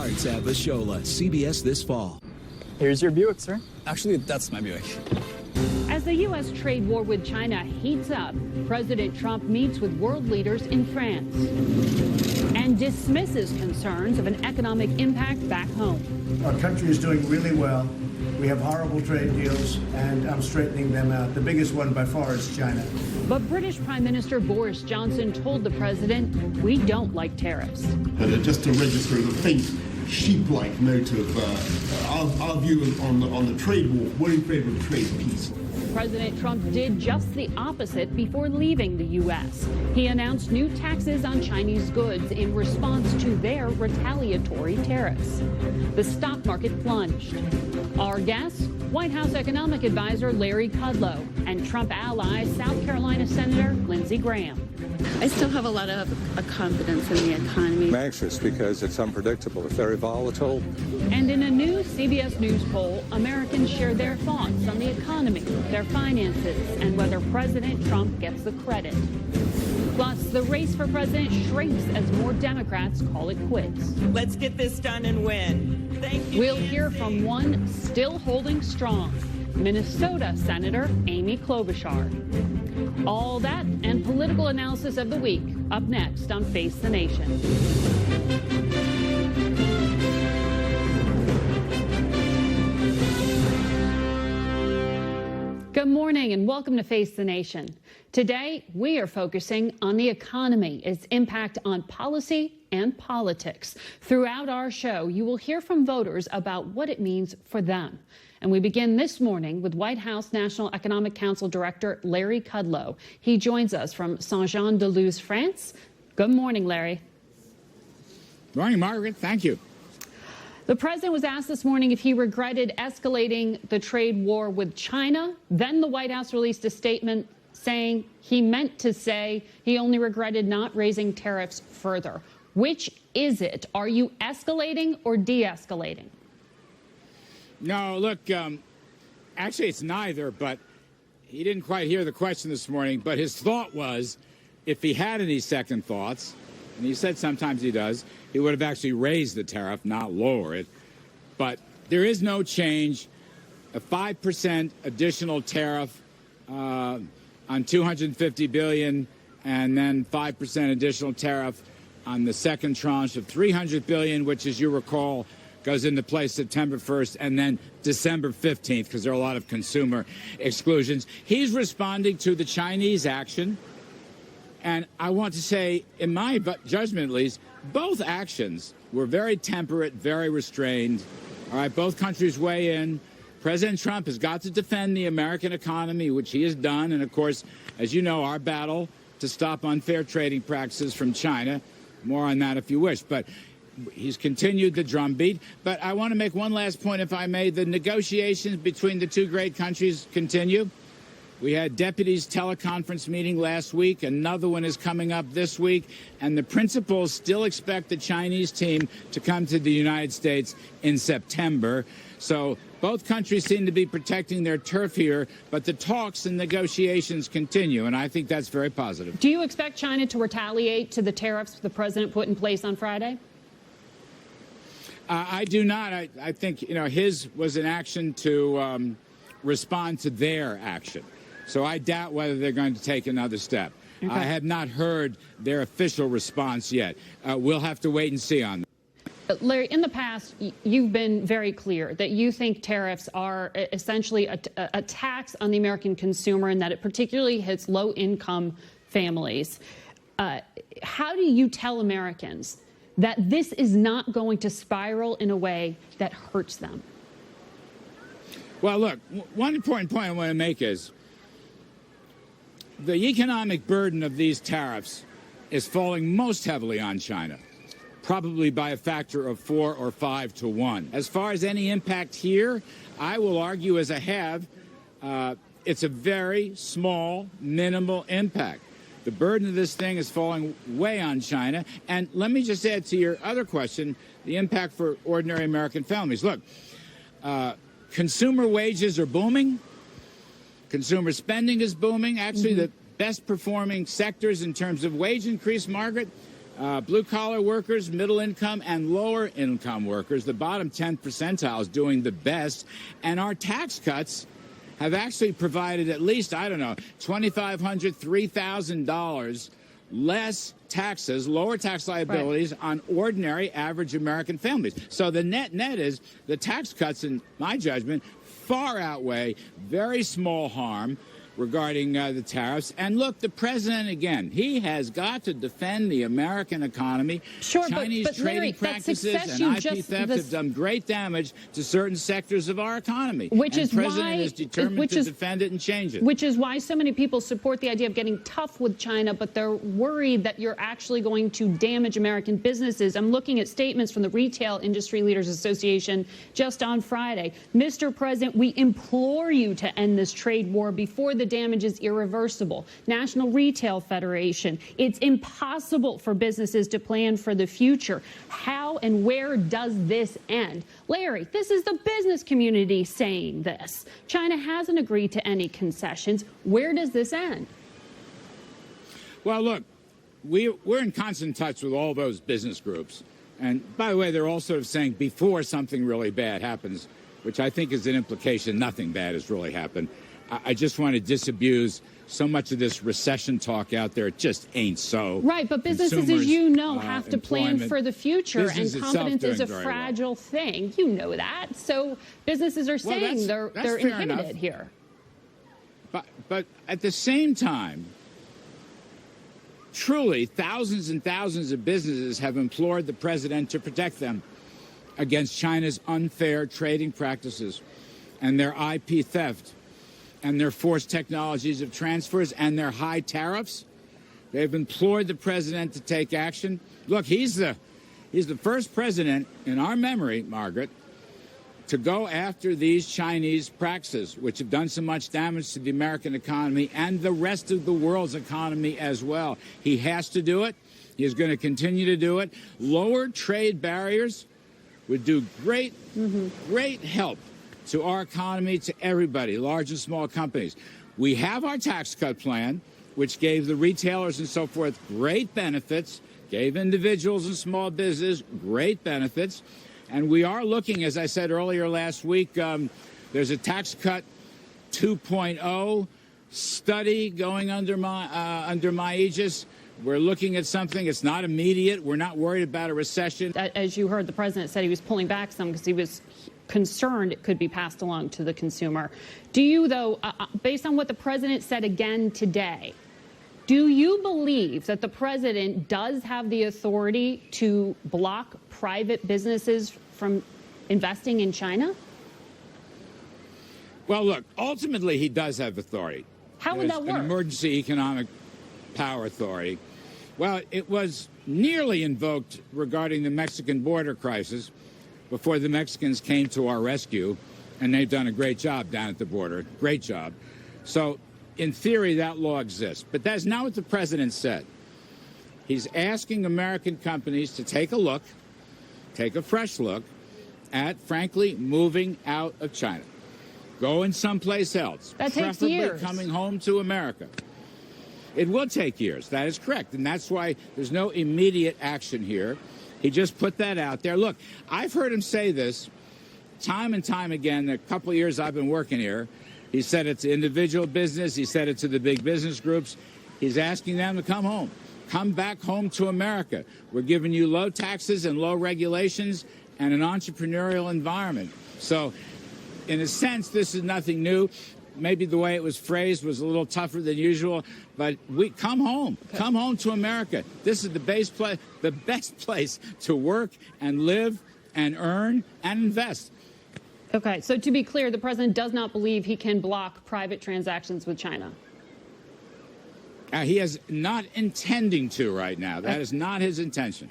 starts at Vashola, CBS this fall. Here's your Buick, sir. Actually, that's my Buick. As the U.S. trade war with China heats up, President Trump meets with world leaders in France and dismisses concerns of an economic impact back home. Our country is doing really well. We have horrible trade deals, and I'm straightening them out. The biggest one by far is China. But British Prime Minister Boris Johnson told the president, we don't like tariffs. But just to register the faint sheep-like note of our view on the trade war, we're in favor of trade peace. President Trump did just the opposite before leaving the U.S. He announced new taxes on Chinese goods in response to their retaliatory tariffs. The stock market plunged. Our guests, White House economic advisor Larry Kudlow and Trump ally South Carolina Senator Lindsey Graham. I still have a lot of confidence in the economy. I'm anxious because it's unpredictable. It's very volatile. And in a new CBS News poll, Americans share their thoughts on the economy, their finances, and whether President Trump gets the credit. Plus, the race for president shrinks as more Democrats call it quits. Let's get this done and win. Thank you. We'll hear from one still holding strong, Minnesota Senator Amy Klobuchar. All that and political analysis of the week up next on Face the Nation. Good morning and welcome to Face the Nation. Today, we are focusing on the economy, its impact on policy and politics. Throughout our show, you will hear from voters about what it means for them. And we begin this morning with White House National Economic Council Director Larry Kudlow. He joins us from Saint-Jean-de-Luz, France. Good morning, Larry. Good morning, Margaret. Thank you. The president was asked this morning if he regretted escalating the trade war with China. Then the White House released a statement saying he meant to say he only regretted not raising tariffs further. Which is it? Are you escalating or de-escalating? No, look, actually it's neither, but he didn't quite hear the question this morning. But his thought was, if he had any second thoughts, and he said sometimes he does, he would have actually raised the tariff, not lower it. But there is no change. A 5% additional tariff on $250 billion, and then 5% additional tariff on the second tranche of $300 billion, which, as you recall, goes into place September 1st and then December 15th, because there are a lot of consumer exclusions. He's responding to the Chinese action. And I want to say, in my judgment at least, both actions were very temperate, very restrained. All right, both countries weigh in. President Trump has got to defend the American economy, which he has done. And, of course, as you know, our battle to stop unfair trading practices from China. More on that if you wish. But he's continued the drumbeat. But I want to make one last point, if I may. The negotiations between the two great countries continue. We had deputies teleconference meeting last week. Another one is coming up this week. And the principals still expect the Chinese team to come to the United States in September. So both countries seem to be protecting their turf here, but the talks and negotiations continue, and I think that's very positive. Do you expect China to retaliate to the tariffs the president put in place on Friday? I do not. I think, his was an action to respond to their action. So I doubt whether they're going to take another step. Okay. I have not heard their official response yet. We'll have to wait and see on that. Larry, in the past, you've been very clear that you think tariffs are essentially a tax on the American consumer and that it particularly hits low-income families. How do you tell Americans that this is not going to spiral in a way that hurts them? Well, look, one important point I want to make is the economic burden of these tariffs is falling most heavily on China, probably by a factor of 4 or 5 to 1. As far as any impact here, I will argue, as I have, it's a very small, minimal impact. The burden of this thing is falling way on China. And let me just add to your other question, the impact for ordinary American families. Look, consumer wages are booming. Consumer spending is booming. Actually, the best performing sectors in terms of wage increase, Margaret, blue-collar workers, middle-income, and lower-income workers, the bottom 10 percentiles doing the best. And our tax cuts have actually provided at least, I don't know, $2,500, $3,000 less taxes, lower tax liabilities on ordinary average American families. So the net is the tax cuts, in my judgment, far outweigh very small harm regarding the tariffs. And look, the president, again, he has got to defend the American economy. Sure, Chinese but trading Larry, practices and IP theft have done great damage to certain sectors of our economy. Which is the president why, is determined to defend it and change it. Which is why so many people support the idea of getting tough with China, but they're worried that you're actually going to damage American businesses. I'm looking at statements from the Retail Industry Leaders Association just on Friday. Mr. President, we implore you to end this trade war before the damage is irreversible. National Retail Federation, it's impossible for businesses to plan for the future. How and where does this end? Larry, this is the business community saying this. China hasn't agreed to any concessions. Where does this end? Well, look, we're in constant touch with all those business groups. And by the way, they're all sort of saying before something really bad happens, which I think is an implication nothing bad has really happened. I just want to disabuse so much of this recession talk out there. It just ain't so. Right, but businesses, as you know, have to plan for the future, and confidence is a fragile thing. You know that. So businesses are saying they're inhibited here. But at the same time, truly, thousands and thousands of businesses have implored the president to protect them against China's unfair trading practices and their IP theft and their forced technologies of transfers and their high tariffs. They've implored the president to take action. Look, he's the first president in our memory, Margaret, to go after these Chinese practices, which have done so much damage to the American economy and the rest of the world's economy as well. He has to do it. He is going to continue to do it. Lower trade barriers would do great help to our economy, to everybody, large and small companies. We have our tax cut plan, which gave the retailers and so forth great benefits, gave individuals and small business great benefits. And we are looking, as I said earlier last week, there's a tax cut 2.0 study going under my aegis. We're looking at something. It's not immediate. We're not worried about a recession. As you heard, the president said he was pulling back some because he was concerned it could be passed along to the consumer. Do you, though, based on what the president said again today, do you believe that the president does have the authority to block private businesses from investing in China? Well, look, ultimately he does have authority. How would that work? An emergency economic power authority. Well, it was nearly invoked regarding the Mexican border crisis before the Mexicans came to our rescue, and they've done a great job down at the border. Great job. So, in theory, that law exists. But that's not what the president said. He's asking American companies to take a fresh look at, frankly, moving out of China. Going someplace else. That takes years. Preferably coming home to America. It will take years. That is correct. And that's why there's no immediate action here. He just put that out there. Look, I've heard him say this time and time again. A couple of years I've been working here. He said it to individual business. He said it to the big business groups. He's asking them to come home. Come back home to America. We're giving you low taxes and low regulations and an entrepreneurial environment. So, in a sense, this is nothing new. Maybe the way it was phrased was a little tougher than usual, but we come home. Okay. Come home to America. This is the best place to work and live and earn and invest. Okay, so to be clear, the president does not believe he can block private transactions with China. He is not intending to right now. That is not his intention.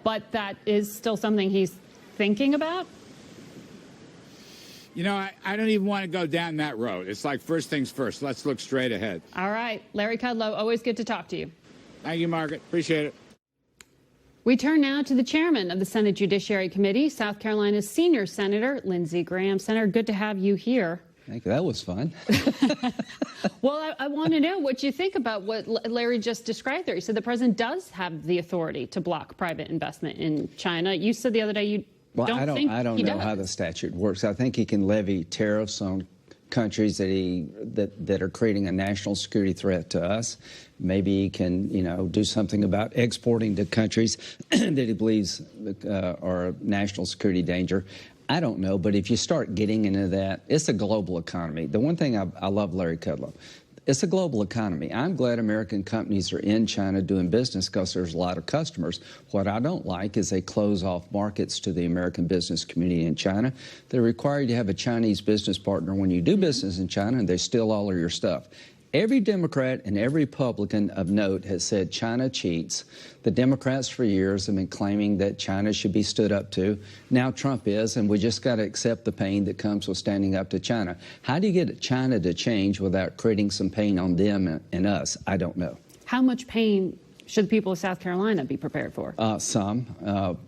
But that is still something he's thinking about? You know, I don't even want to go down that road. It's like first things first. Let's look straight ahead. All right. Larry Kudlow, always good to talk to you. Thank you, Margaret. Appreciate it. We turn now to the chairman of the Senate Judiciary Committee, South Carolina's senior Senator Lindsey Graham. Senator, good to have you here. Thank you. That was fun. Well, I want to know what you think about what Larry just described there. He said the president does have the authority to block private investment in China. You said the other day you don't think I don't know how the statute works. I think he can levy tariffs on countries that are creating a national security threat to us. Maybe he can, do something about exporting to countries that he believes are a national security danger. I don't know, but if you start getting into that, it's a global economy. The one thing I love Larry Kudlow, it's a global economy. I'm glad American companies are in China doing business because there's a lot of customers. What I don't like is they close off markets to the American business community in China. They're required to have a Chinese business partner when you do business in China, and they steal all of your stuff. Every Democrat and every Republican of note has said China cheats. The Democrats for years have been claiming that China should be stood up to. Now Trump is, and we just got to accept the pain that comes with standing up to China. How do you get China to change without creating some pain on them and us? I don't know. How much pain should the people of South Carolina be prepared for? Some.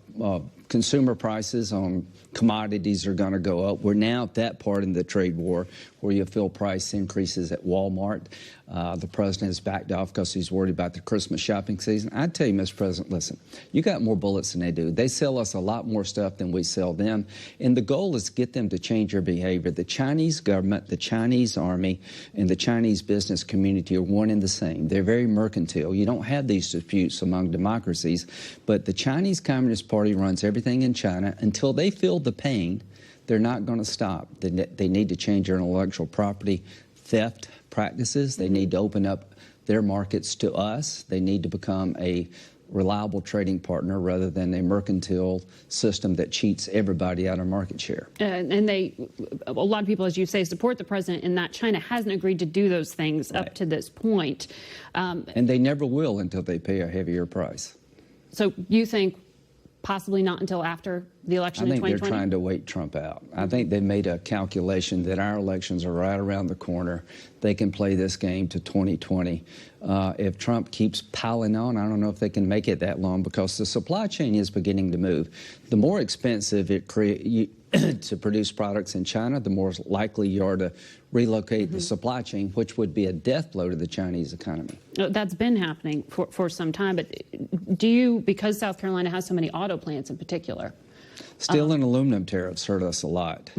Consumer prices on commodities are going to go up. We're now at that part in the trade war where you feel price increases at Walmart. The president has backed off because he's worried about the Christmas shopping season. I tell you, Mr. President, listen, you got more bullets than they do. They sell us a lot more stuff than we sell them. And the goal is to get them to change their behavior. The Chinese government, the Chinese army, and the Chinese business community are one and the same. They're very mercantile. You don't have these disputes among democracies. But the Chinese Communist Party runs everything in China. Until they feel the pain, they're not going to stop. They need to change their intellectual property theft practices. They need to open up their markets to us. They need to become a reliable trading partner rather than a mercantile system that cheats everybody out of market share. And a lot of people, as you say, support the president in that China hasn't agreed to do those things up to this point. And they never will until they pay a heavier price. So you think possibly not until after the election in 2020? I think they're trying to wait Trump out. I think they made a calculation that our elections are right around the corner. They can play this game to 2020. If Trump keeps piling on, I don't know if they can make it that long because the supply chain is beginning to move. The more expensive it to produce products in China, the more likely you are to relocate the supply chain, which would be a death blow to the Chinese economy. That's been happening for some time. But do you, because South Carolina has so many auto plants in particular? Steel and aluminum tariffs hurt us a lot.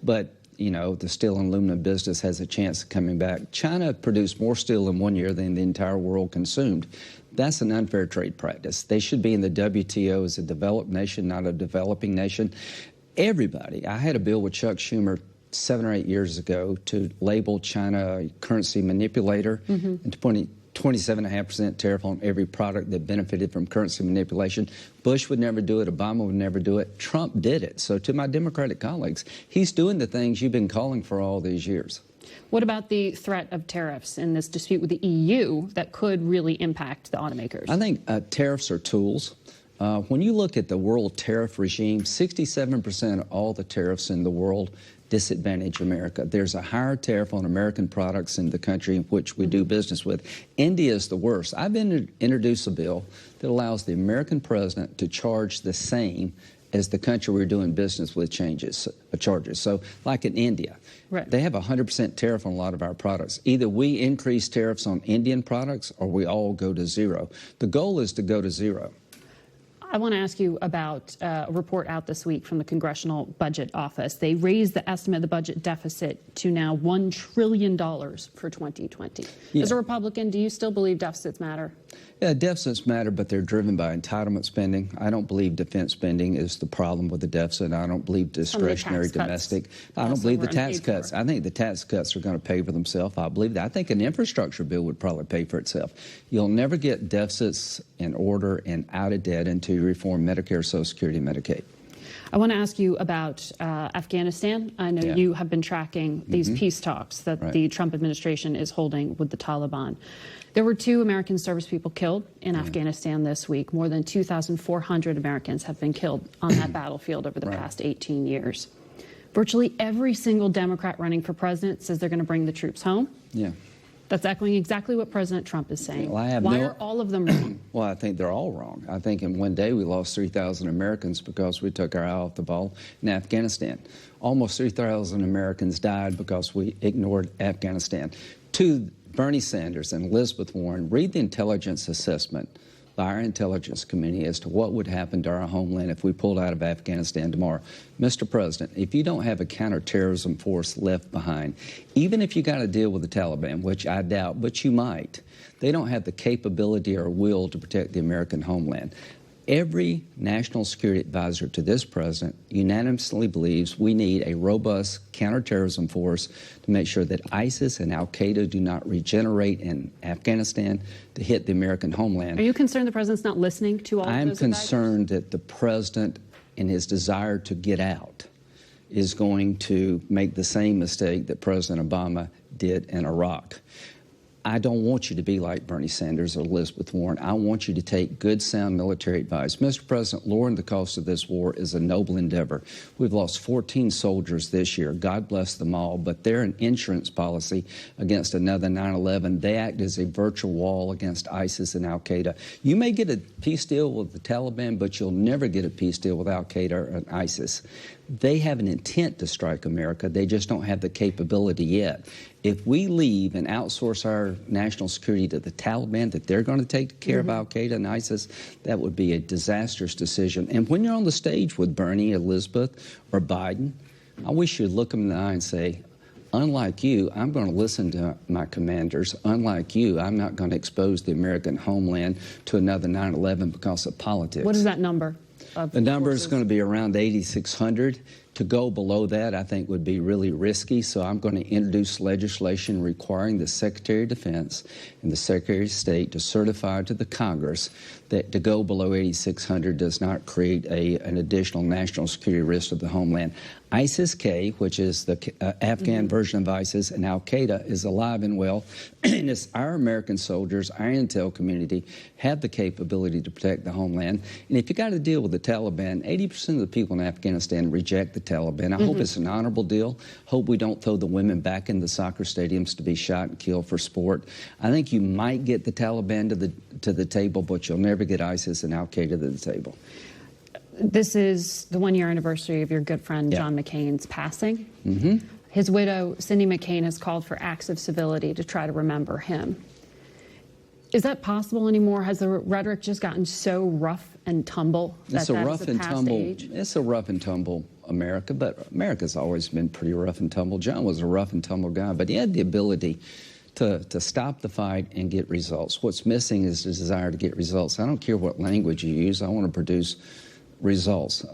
But, the steel and aluminum business has a chance of coming back. China produced more steel in 1 year than the entire world consumed. That's an unfair trade practice. They should be in the WTO as a developed nation, not a developing nation. Everybody. I had a bill with Chuck Schumer 7 or 8 years ago to label China a currency manipulator and to put 27.5% tariff on every product that benefited from currency manipulation. Bush would never do it. Obama would never do it. Trump did it. So to my Democratic colleagues, he's doing the things you've been calling for all these years. What about the threat of tariffs in this dispute with the EU that could really impact the automakers? I think tariffs are tools. When you look at the world tariff regime, 67% of all the tariffs in the world disadvantage America. There's a higher tariff on American products in the country in which we do business with. India is the worst. I've introduced a bill that allows the American president to charge the same as the country we're doing business with charges. So like in India, they have a 100% tariff on a lot of our products. Either we increase tariffs on Indian products or we all go to zero. The goal is to go to zero. I want to ask you about a report out this week from the Congressional Budget Office. They raised the estimate of the budget deficit to now $1 trillion for 2020. Yeah. As a Republican, do you still believe deficits matter? Yeah, deficits matter, but they're driven by entitlement spending. I don't believe defense spending is the problem with the deficit. I don't believe discretionary domestic. I don't believe the tax cuts. I think the tax cuts are going to pay for themselves. I believe that. I think an infrastructure bill would probably pay for itself. You'll never get deficits in order and out of debt until you reform Medicare, Social Security, and Medicaid. I want to ask you about Afghanistan. I know you have been tracking these peace talks that the Trump administration is holding with the Taliban. There were 2 American service people killed in Afghanistan this week. More than 2,400 Americans have been killed on that battlefield over the past 18 years. Virtually every single Democrat running for president says they're going to bring the troops home. That's echoing exactly what President Trump is saying. Well, Why are all of them wrong? Well, I think they're all wrong. I think in one day we lost 3,000 Americans because we took our eye off the ball in Afghanistan. Almost 3,000 Americans died because we ignored Afghanistan. To Bernie Sanders and Elizabeth Warren, read the intelligence assessment by our intelligence committee as to what would happen to our homeland if we pulled out of Afghanistan tomorrow. Mr. President, if you don't have a counterterrorism force left behind, even if you got to deal with the Taliban, which I doubt, but you might, they don't have the capability or will to protect the American homeland. Every national security advisor to this president unanimously believes we need a robust counterterrorism force to make sure that ISIS and al-Qaeda do not regenerate in Afghanistan to hit the American homeland. Are you concerned the president's not listening to all of those I'm advisors? concerned that the president, in his desire to get out, is going to make the same mistake that President Obama did in Iraq. I don't want you to be like Bernie Sanders or Elizabeth Warren. I want you to take good, sound military advice. Mr. President, lowering the cost of this war is a noble endeavor. We've lost 14 soldiers this year. God bless them all. But they're an insurance policy against another 9/11. They act as a virtual wall against ISIS and al-Qaeda. You may get a peace deal with the Taliban, but you'll never get a peace deal with al-Qaeda and ISIS. They have an intent to strike America. They just don't have the capability yet. If we leave and outsource our national security to the Taliban, that they're going to take care of al-Qaeda and ISIS, that would be a disastrous decision. And when you're on the stage with Bernie, Elizabeth, or Biden, I wish you'd look them in the eye and say, unlike you, I'm going to listen to my commanders. Unlike you, I'm not going to expose the American homeland to another 9/11 because of politics. What is that number? The number is going to be around 8,600. To go below that, I think, would be really risky. So I'm going to introduce legislation requiring the Secretary of Defense and the Secretary of State to certify to the Congress that to go below 8,600 does not create an additional national security risk to the homeland. ISIS-K, which is the Afghan version of ISIS, and al-Qaeda is alive and well. And it's our American soldiers, our intel community, have the capability to protect the homeland. And if you got to deal with the Taliban, 80% of the people in Afghanistan reject the Taliban. I hope it's an honorable deal. Hope we don't throw the women back in the soccer stadiums to be shot and killed for sport. I think you might get the Taliban to the table, but you'll never get ISIS and al-Qaeda to the table. This is the one-year anniversary of your good friend John McCain's passing. His widow, Cindy McCain, has called for acts of civility to try to remember him. Is that possible anymore? Has the rhetoric just gotten so rough and tumble that It's a that rough is a and past tumble. age? It's a rough and tumble America, but America's always been pretty rough and tumble. John was a rough and tumble guy, but he had the ability to stop the fight and get results. What's missing is the desire to get results. I don't care what language you use. I want to produce results.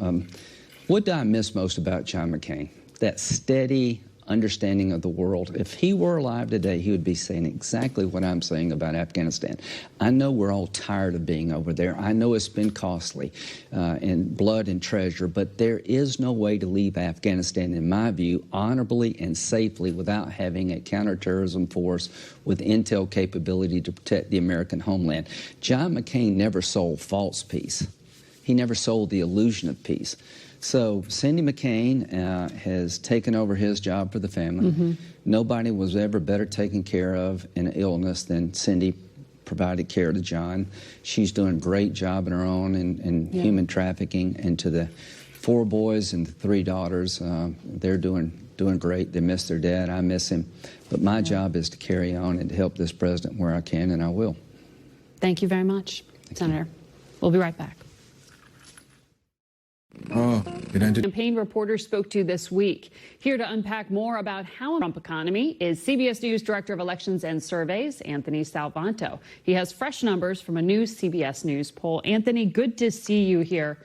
What do I miss most about John McCain? That steady understanding of the world. If he were alive today, he would be saying exactly what I'm saying about Afghanistan. I know we're all tired of being over there. I know it's been costly in blood and treasure, but there is no way to leave Afghanistan, in my view, honorably and safely without having a counterterrorism force with intel capability to protect the American homeland. John McCain never sold false peace. He never sold the illusion of peace. So Cindy McCain has taken over his job for the family. Nobody was ever better taken care of in an illness than Cindy provided care to John. She's doing a great job on her own in human trafficking. And to the 4 boys and the 3 daughters, they're doing great. They miss their dad. I miss him. But my job is to carry on and to help this president where I can, and I will. Thank you very much, Senator. We'll be right back. Campaign reporters spoke to this week. Here to unpack more about how the Trump economy is CBS News Director of Elections and Surveys, Anthony Salvanto. He has fresh numbers from a new CBS News poll. Anthony, good to see you here.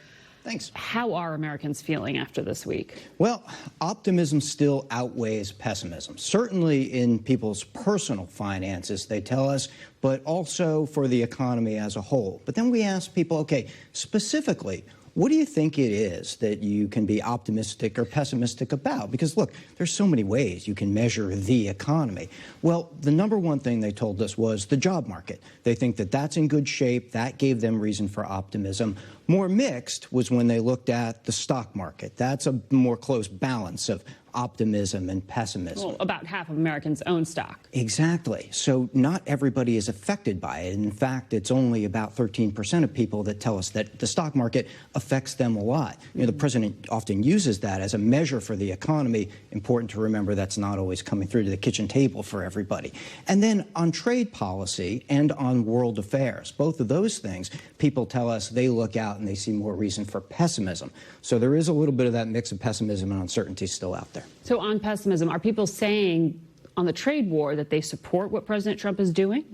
Thanks. How are Americans feeling after this week? Well, optimism still outweighs pessimism, certainly in people's personal finances, they tell us, but also for the economy as a whole. But then we ask people, okay, specifically, what do you think it is that you can be optimistic or pessimistic about? Because, look, there's so many ways you can measure the economy. Well, the number one thing they told us was the job market. They think that that's in good shape. That gave them reason for optimism. More mixed was when they looked at the stock market. That's a more close balance of optimism and pessimism. Well, about half of Americans own stock. Exactly. So not everybody is affected by it. In fact, it's only about 13% of people that tell us that the stock market affects them a lot. You know, the president often uses that as a measure for the economy. Important to remember that's not always coming through to the kitchen table for everybody. And then on trade policy and on world affairs, both of those things, people tell us they look out and they see more reason for pessimism. So there is a little bit of that mix of pessimism and uncertainty still out there. So on pessimism, are people saying on the trade war that they support what President Trump is doing?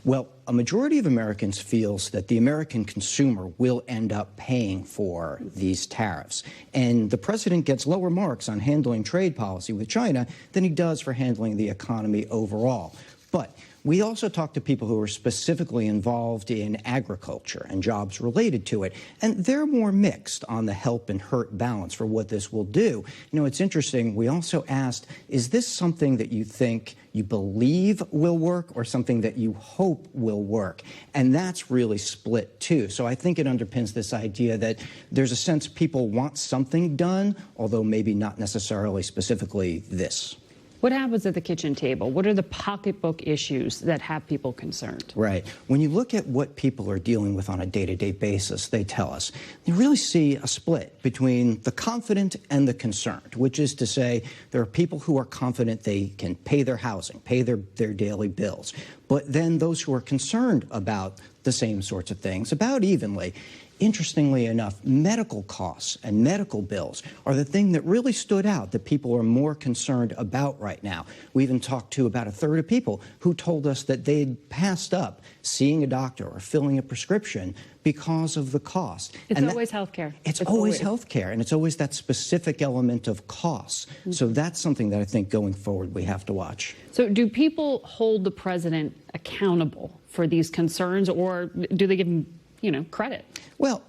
Well, a majority of Americans feels that the American consumer will end up paying for these tariffs. And the president gets lower marks on handling trade policy with China than he does for handling the economy overall. But we also talk to people who are specifically involved in agriculture and jobs related to it, and they're more mixed on the help and hurt balance for what this will do. You know, it's interesting, we also asked, is this something that you think you believe will work or something that you hope will work? And that's really split too. So I think it underpins this idea that there's a sense people want something done, although maybe not necessarily specifically this. What happens at the kitchen table? What are the pocketbook issues that have people concerned? Right. When you look at what people are dealing with on a day-to-day basis, they tell us, you really see a split between the confident and the concerned, which is to say there are people who are confident they can pay their housing, pay their daily bills. But then those who are concerned about the same sorts of things, about evenly. Interestingly enough, medical costs and medical bills are the thing that really stood out that people are more concerned about right now. We even talked to about a third of people who told us that they'd passed up seeing a doctor or filling a prescription because of the cost. It's always health care. It's always health care, and it's always that specific element of costs. So that's something that I think going forward we have to watch. So do people hold the president accountable for these concerns, or do they give him credit? Well,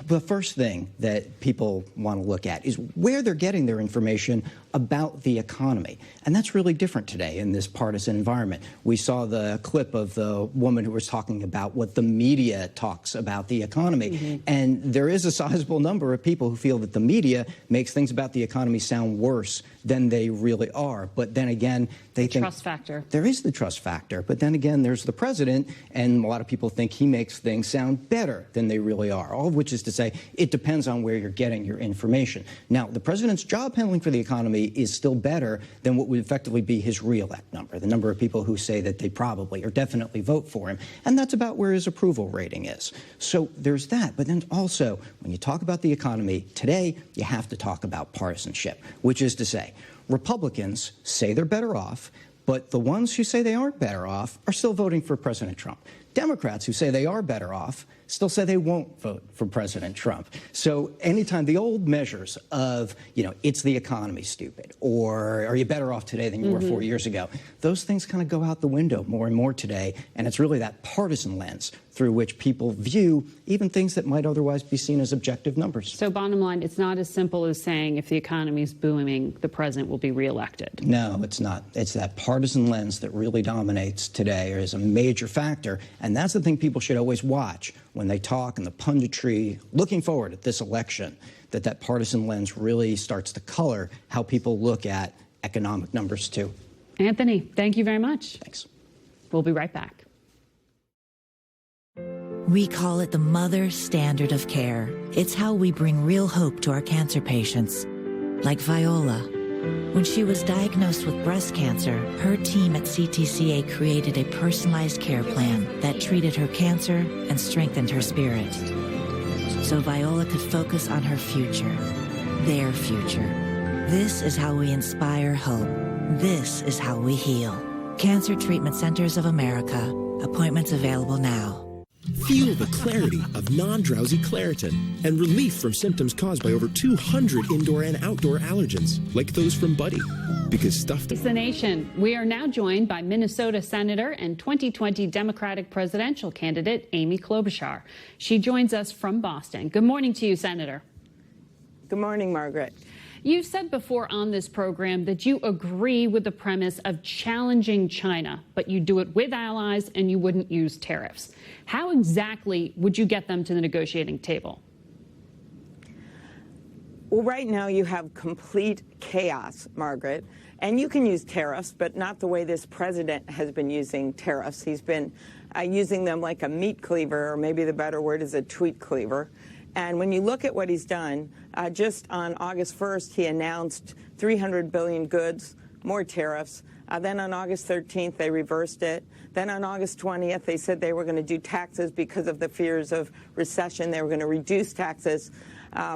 the first thing that people want to look at is where they're getting their information about the economy. And that's really different today in this partisan environment. We saw the clip of the woman who was talking about what the media talks about the economy. And there is a sizable number of people who feel that the media makes things about the economy sound worse than they really are. But then again, they think trust factor. There is the trust factor. But then again, there's the president, and a lot of people think he makes things sound better than they really are. All of which is to say, it depends on where you're getting your information. Now, the president's job handling for the economy is still better than what would effectively be his re-elect number, the number of people who say that they probably or definitely vote for him. And that's about where his approval rating is. So there's that. But then also, when you talk about the economy today, you have to talk about partisanship, which is to say, Republicans say they're better off, but the ones who say they aren't better off are still voting for President Trump. Democrats who say they are better off still say they won't vote for President Trump. So anytime the old measures of, it's the economy, stupid, or are you better off today than you were 4 years ago, those things kind of go out the window more and more today. And it's really that partisan lens through which people view even things that might otherwise be seen as objective numbers. So bottom line, it's not as simple as saying if the economy is booming, the president will be reelected. No, it's not. It's that partisan lens that really dominates today, or is a major factor. And that's the thing people should always watch when they talk and the punditry looking forward at this election, that partisan lens really starts to color how people look at economic numbers too. Anthony, thank you very much. Thanks. We'll be right back. We call it the mother standard of care. It's how we bring real hope to our cancer patients, like Viola. When she was diagnosed with breast cancer, her team at CTCA created a personalized care plan that treated her cancer and strengthened her spirit, so Viola could focus on her future, their future. This is how we inspire hope. This is how we heal. Cancer Treatment Centers of America. Appointments available now. Feel the clarity of non-drowsy Claritin and relief from symptoms caused by over 200 indoor and outdoor allergens, like those from Buddy. Because stuff... It's the nation. We are now joined by Minnesota Senator and 2020 Democratic presidential candidate Amy Klobuchar. She joins us from Boston. Good morning to you, Senator. Good morning, Margaret. You've said before on this program that you agree with the premise of challenging China, but you do it with allies and you wouldn't use tariffs. How exactly would you get them to the negotiating table? Well, right now you have complete chaos, Margaret, and you can use tariffs, but not the way this president has been using tariffs. He's been using them like a meat cleaver, or maybe the better word is a tweet cleaver. And when you look at what he's done, just on August 1st, he announced 300 billion goods, more tariffs. Then on August 13th, they reversed it. Then on August 20th, they said they were going to do taxes because of the fears of recession. They were going to reduce taxes,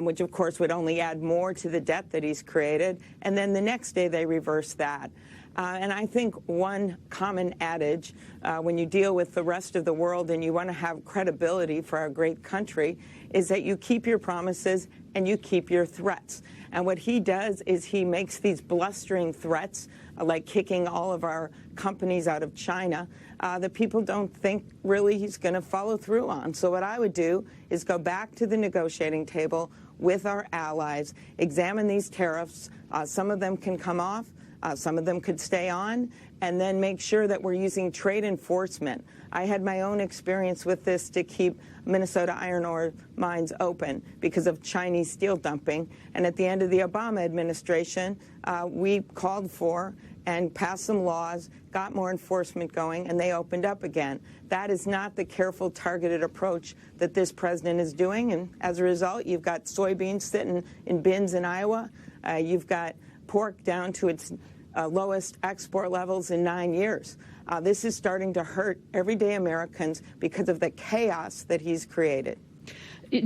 which, of course, would only add more to the debt that he's created. And then the next day, they reversed that. And I think one common adage when you deal with the rest of the world and you want to have credibility for our great country is that you keep your promises and you keep your threats. And what he does is he makes these blustering threats, like kicking all of our companies out of China, that people don't think really he's going to follow through on. So what I would do is go back to the negotiating table with our allies, examine these tariffs. Some of them can come off. Some of them could stay on, and then make sure that we're using trade enforcement. I had my own experience with this to keep Minnesota iron ore mines open because of Chinese steel dumping. And at the end of the Obama administration, we called for and passed some laws, got more enforcement going, and they opened up again. That is not the careful, targeted approach that this president is doing. And as a result, you've got soybeans sitting in bins in Iowa. You've got pork down to its lowest export levels in 9 years. This is starting to hurt everyday Americans because of the chaos that he's created.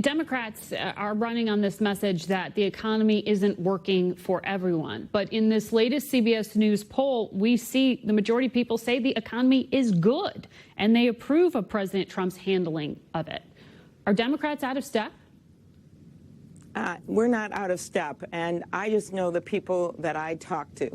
Democrats are running on this message that the economy isn't working for everyone. But in this latest CBS News poll, we see the majority of people say the economy is good, and they approve of President Trump's handling of it. Are Democrats out of step? We're not out of step, and I just know the people that I talk to.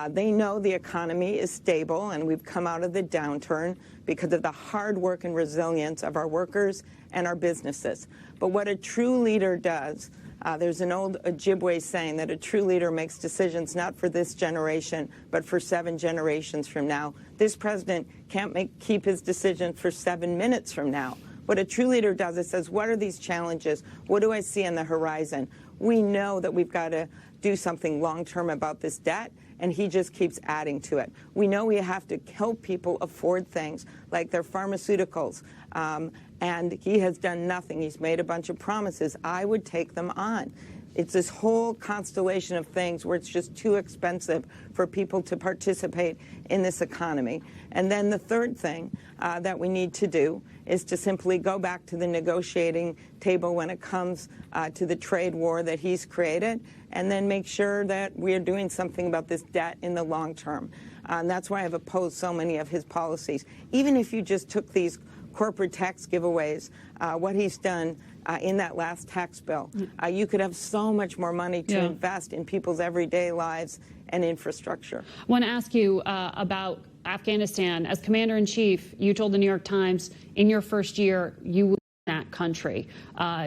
They know the economy is stable, and we've come out of the downturn because of the hard work and resilience of our workers and our businesses. But what a true leader does, there's an old Ojibwe saying that a true leader makes decisions not for this generation, but for 7 generations from now. This president can't keep his decision for 7 minutes from now. What a true leader does is says, what are these challenges? What do I see on the horizon? We know that we've got to do something long-term about this debt, and he just keeps adding to it. We know we have to help people afford things like their pharmaceuticals, and he has done nothing. He's made a bunch of promises. I would take them on. It's this whole constellation of things where it's just too expensive for people to participate in this economy. And then the third thing that we need to do is to simply go back to the negotiating table when it comes to the trade war that he's created, and then make sure that we are doing something about this debt in the long term. And that's why I've opposed so many of his policies. Even if you just took these corporate tax giveaways, what he's done in that last tax bill, you could have so much more money to invest in people's everyday lives and infrastructure. I want to ask you about Afghanistan. As commander-in-chief, you told the New York Times in your first year you would win that country.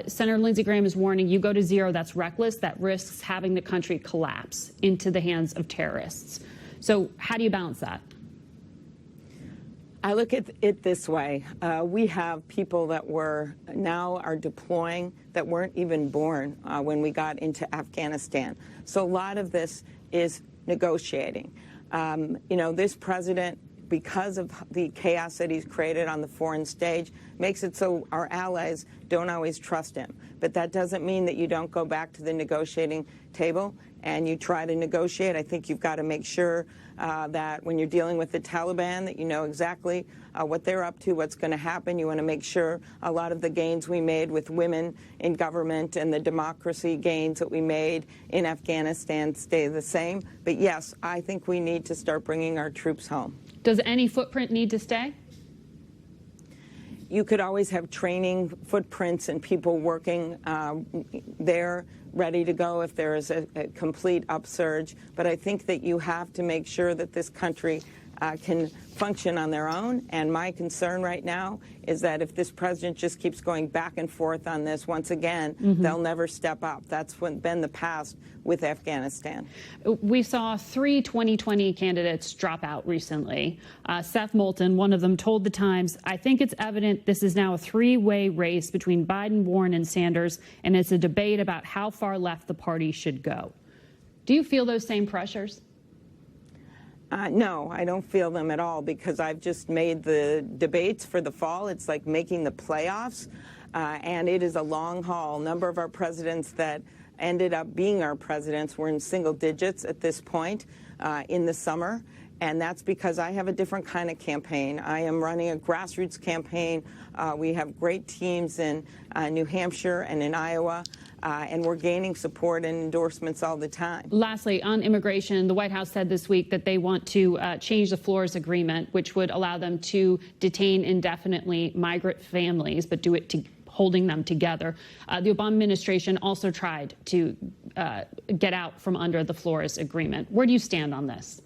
Senator Lindsey Graham is warning you go to zero. That's reckless. That risks having the country collapse into the hands of terrorists. So how do you balance that? I look at it this way. We have people that now are deploying that weren't even born when we got into Afghanistan. So a lot of this is negotiating. This president, because of the chaos that he's created on the foreign stage, makes it so our allies don't always trust him. But that doesn't mean that you don't go back to the negotiating table and you try to negotiate. I think you've got to make sure that when you're dealing with the Taliban, that you know exactly what they're up to, what's going to happen. You want to make sure a lot of the gains we made with women in government and the democracy gains that we made in Afghanistan stay the same. But yes, I think we need to start bringing our troops home. Does any footprint need to stay? You could always have training footprints and people working there, ready to go if there is a complete upsurge. But I think that you have to make sure that this country can function on their own. And my concern right now is that if this president just keeps going back and forth on this, once again, they'll never step up. That's been the past with Afghanistan. We saw 3 2020 candidates drop out recently. Seth Moulton, one of them, told The Times, "I think it's evident this is now a three-way race between Biden, Warren, and Sanders, and it's a debate about how far left the party should go." Do you feel those same pressures? No, I don't feel them at all, because I've just made the debates for the fall. It's like making the playoffs, and it is a long haul. A number of our presidents that ended up being our presidents were in single digits at this point in the summer, and that's because I have a different kind of campaign. I am running a grassroots campaign. We have great teams in New Hampshire and in Iowa. And we're gaining support and endorsements all the time. Lastly, on immigration, the White House said this week that they want to change the Flores Agreement, which would allow them to detain indefinitely migrant families, but do it holding them together. The Obama administration also tried to get out from under the Flores Agreement. Where do you stand on this?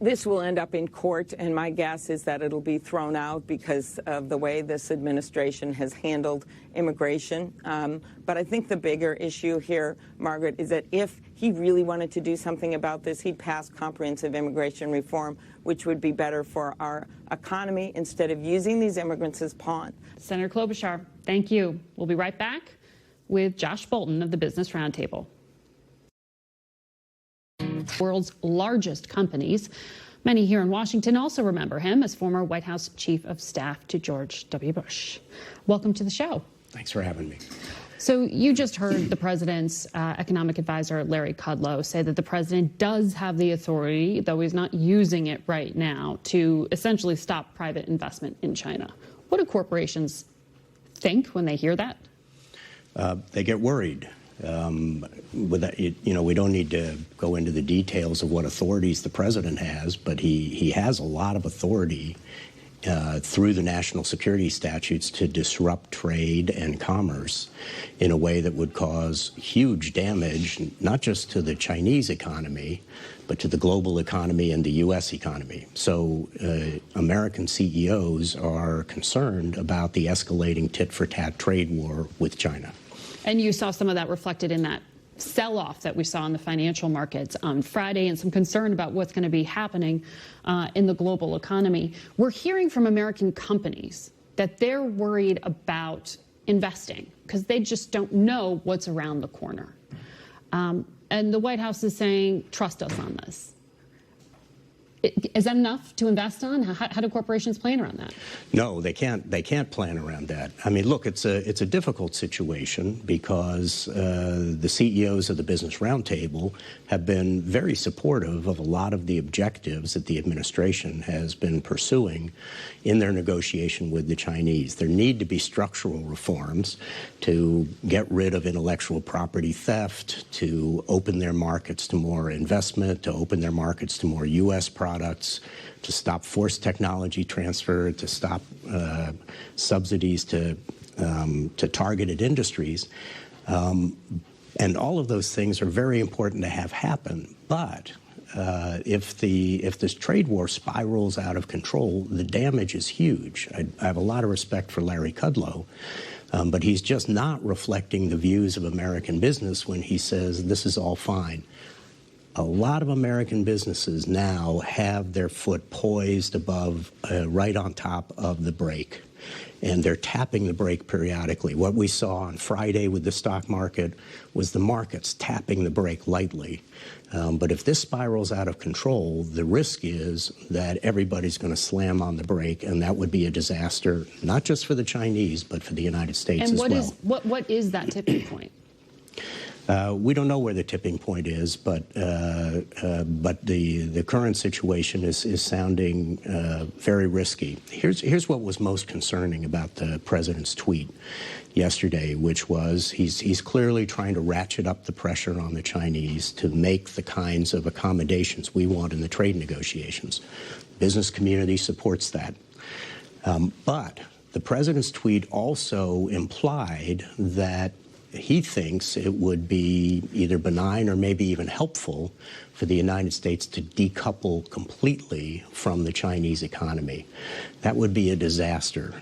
This will end up in court, and my guess is that it'll be thrown out because of the way this administration has handled immigration. But I think the bigger issue here, Margaret, is that if he really wanted to do something about this, he'd pass comprehensive immigration reform, which would be better for our economy instead of using these immigrants as pawns. Senator Klobuchar, thank you. We'll be right back with Josh Bolton of the Business Roundtable. World's largest companies. Many here in Washington also remember him as former White House Chief of Staff to George W. Bush. Welcome to the show. Thanks for having me. So you just heard the president's economic advisor, Larry Kudlow, say that the president does have the authority, though he's not using it right now, to essentially stop private investment in China. What do corporations think when they hear that? They get worried. With that, we don't need to go into the details of what authorities the president has, but he has a lot of authority through the national security statutes to disrupt trade and commerce in a way that would cause huge damage, not just to the Chinese economy, but to the global economy and the U.S. economy. So American CEOs are concerned about the escalating tit-for-tat trade war with China. And you saw some of that reflected in that sell-off that we saw in the financial markets on Friday, and some concern about what's going to be happening in the global economy. We're hearing from American companies that they're worried about investing because they just don't know what's around the corner. And the White House is saying, trust us on this. Is that enough to invest on? How do corporations plan around that? No, they can't. They can't plan around that. I mean, look, it's a difficult situation because the CEOs of the Business Roundtable have been very supportive of a lot of the objectives that the administration has been pursuing in their negotiation with the Chinese. There need to be structural reforms to get rid of intellectual property theft, to open their markets to more investment, to open their markets to more U.S. products, to stop forced technology transfer, to stop subsidies to targeted industries. And all of those things are very important to have happen. But if this trade war spirals out of control, the damage is huge. I have a lot of respect for Larry Kudlow, but he's just not reflecting the views of American business when he says this is all fine. A lot of American businesses now have their foot poised above, right on top of the brake, and they're tapping the brake periodically. What we saw on Friday with the stock market was the markets tapping the brake lightly. But if this spirals out of control, the risk is that everybody's going to slam on the brake, and that would be a disaster, not just for the Chinese, but for the United States as well. And what is that tipping point? We don't know where the tipping point is, but the current situation is sounding very risky. Here's what was most concerning about the president's tweet yesterday, which was he's clearly trying to ratchet up the pressure on the Chinese to make the kinds of accommodations we want in the trade negotiations. Business community supports that. But the president's tweet also implied that he thinks it would be either benign or maybe even helpful for the United States to decouple completely from the Chinese economy. That would be a disaster,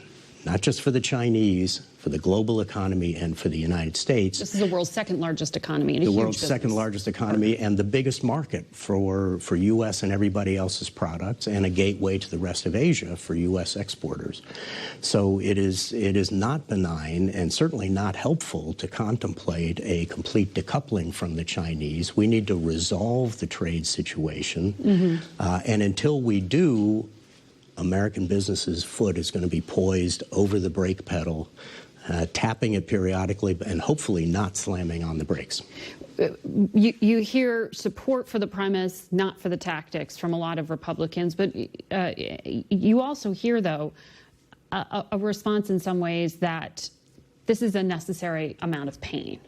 not just for the Chinese, for the global economy, and for the United States. This is the world's second largest economy. And the world's second largest economy and the biggest market for U.S. and everybody else's products, and a gateway to the rest of Asia for U.S. exporters. So it is not benign and certainly not helpful to contemplate a complete decoupling from the Chinese. We need to resolve the trade situation. And until we do, American businesses' foot is going to be poised over the brake pedal, tapping it periodically and hopefully not slamming on the brakes. You hear support for the premise, not for the tactics, from a lot of Republicans, but you also hear, though, a response in some ways that this is a necessary amount of pain.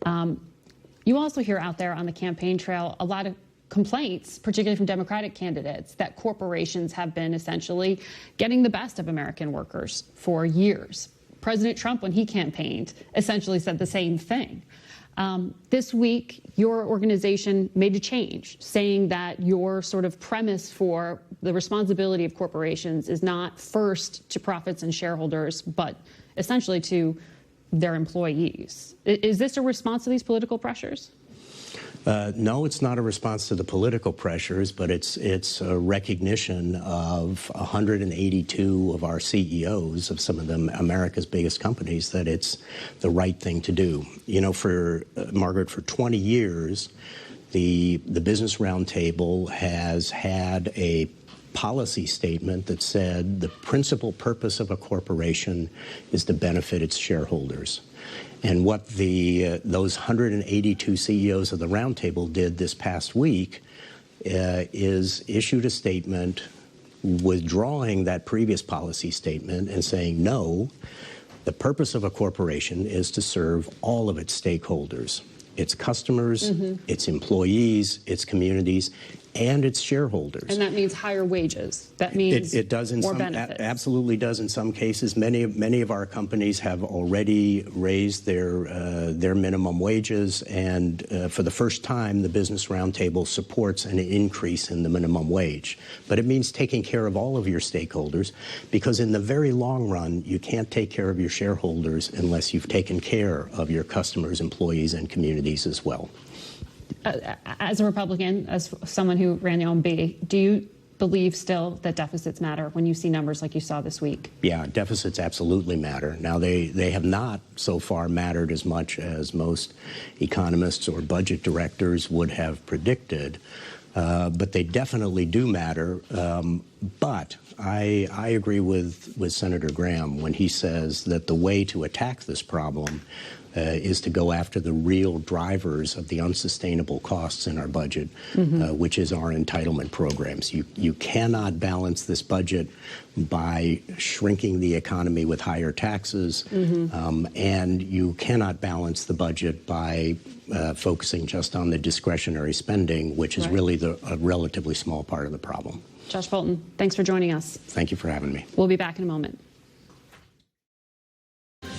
You also hear out there on the campaign trail a lot of complaints, particularly from Democratic candidates, that corporations have been essentially getting the best of American workers for years. President Trump, when he campaigned, essentially said the same thing. This week, your organization made a change, saying that your sort of premise for the responsibility of corporations is not first to profits and shareholders, but essentially to their employees. Is this a response to these political pressures? No, it's not a response to the political pressures, but it's a recognition of 182 of our CEOs of some of them America's biggest companies that it's the right thing to do. You know, for Margaret, for 20 years, the Business Roundtable has had a policy statement that said the principal purpose of a corporation is to benefit its shareholders. And what those 182 CEOs of the Roundtable did this past week is issued a statement withdrawing that previous policy statement and saying, no, the purpose of a corporation is to serve all of its stakeholders, its customers, its employees, its communities, and its shareholders. And that means higher wages. That means it does in more some, benefits. Absolutely does in some cases. Many of our companies have already raised their minimum wages, and for the first time, the Business Roundtable supports an increase in the minimum wage. But it means taking care of all of your stakeholders, because in the very long run, you can't take care of your shareholders unless you've taken care of your customers, employees, and communities as well. As a Republican, as someone who ran the OMB, do you believe still that deficits matter when you see numbers like you saw this week? Yeah, deficits absolutely matter. Now, they have not so far mattered as much as most economists or budget directors would have predicted, but they definitely do matter. But I agree with Senator Graham when he says that the way to attack this problem is to go after the real drivers of the unsustainable costs in our budget, which is our entitlement programs. You cannot balance this budget by shrinking the economy with higher taxes, and you cannot balance the budget by focusing just on the discretionary spending, which is really a relatively small part of the problem. Josh Bolten, thanks for joining us. Thank you for having me. We'll be back in a moment.